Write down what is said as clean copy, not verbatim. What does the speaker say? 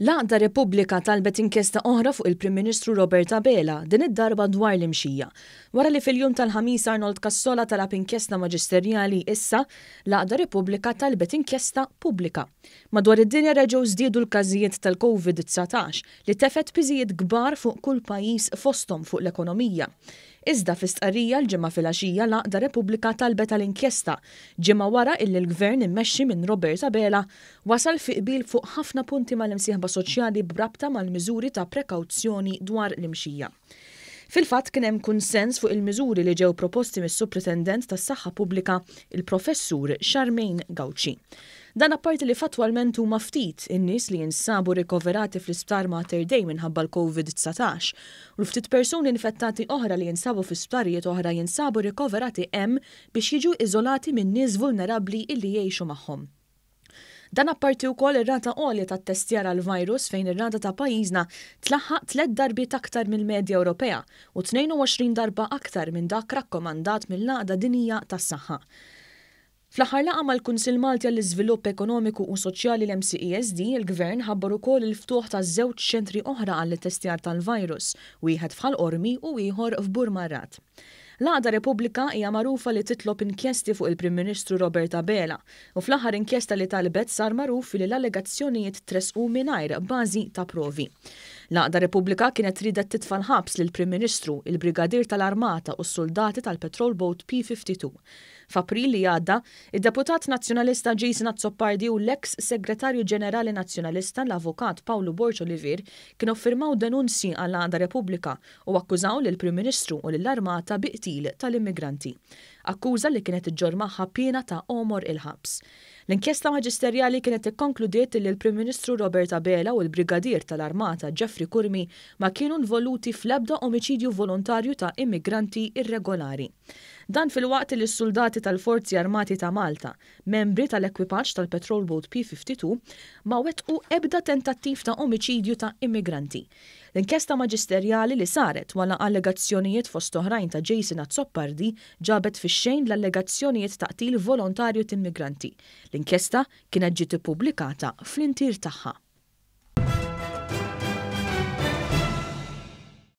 L-Għaqda Repubblika talbet inkjesta oħra fuq il-Prim Ministru Robert Abela, din id-darba dwar l-imxija. Wara li fil-jum tal-ħamis Arnold Kassola talab inkjesta maġisterjali issa, l-Għaqda Repubblika talbet inkjesta pubblika. Madwar id-dinja reġgħu żdiedu l-każijiet tal-COVID-19 li tefet piżijiet kbar fuq kull pajjiż fosthom fuq l-ekonomija. Iżda fl-istqarrija l-ġimgħa fil-għaxija l-Għaqda Repubblika talbet għall-inkjesta ġimgħa wara illi l-Gvern immexxi minn Robert Abela wasal fi qbil fuq ħafna punti mal-imsieħba soċjali b'rabta mal-miżuri ta' prekawzjoni dwar l-imxija. Fil-fatt kien hemm kunsens fuq il-miżuri li ġew proposti mis-Supritendent tas-Saħħa Pubblika, il-Professur Charmaine Gauci. Dan apparti li fatwalment huma ftit in-nies li jinsabu rikoverati fl-isptar Mater Dei minħabba l-COVID-19 u l-ftit persuni infettati oħra li jinsabu fl-isptarijiet oħra jinsabu rikoverati hemm biex jiġu iżolati minn nies vulnerabbli illi jgħixu magħhom. Dan apparti wkoll ir-rata għolja tat-testjar għall-virus fejn ir-rata ta' pajjiżna tlaħħaq 3 darbiet aktar mill-medja Ewropea u 22 darba aktar minn dak rakkomandat mill-Għaqda Dinjija tas-Saħħa. Fl-aħħar laqgħa mal-Kunsill Malti għall-Iżvilupp Ekonomiku u Soċjali l-MCESD, il-Gvern ħabbar ukoll il-ftuħ ta' żewġ ċentri oħra għall-testjar tal-virus, wieħed f'Ħalqormi u ieħor f'Burmarrat. L-Għaqda Repubblika hija magħrufa li titlob inkjesti fuq il-Prim Ministru Robert Abela u fl-aħħar inkjesta li talbet sar magħruf li l-allegazzjonijiet tresqu mingħajr bażi ta' provi. L-Għaqda Repubblika kienet tridet titfa' l-ħabs lill-Prim Ministru, il-Brigadier tal-Armata u s-soldati tal-Patrol Boat P-52. F'April li għadda, id-Deputat Nazzjonalista Jason Azzopardi u l-eks Segretarju Ġenerali Nazzjonalista l-Avukat Paolo Borġ Olivier kienu firmaw denunzji għall-Għaqda Repubblika u akkużaw lill-Prim Ministru u lill-Armata biqtil tal-immigranti. Akkuża li kienet iġġor magħha pjena ta' omor il-ħabs. L-inkjesta maġisterjali kienet ikkonkludiet li l-Prim Ministru Robert Abela u l-Brigadier tal-Armata Geoffrey Kurmi ma kienu involuti fl-ebda omiċidju volontarju ta' immigranti irregolari. Dan fil-waqt li s-soldati tal-Forzi Armati ta' Malta, membri tal-ekwipaġġ tal-Patrol Boat P-52, ma wettqu ebda tentattiv ta' omiċidju ta' immigranti. L-inkjesta maġisterjali li saret wara allegazzjonijiet fost oħrajn ta' Jason Azzopardi ġabet fix-xejn l-allegazzjonijiet ta' qtil volontarju ta' immigranti. L-inkjesta kienet ġiet ippubblikata fl-intir tagħha.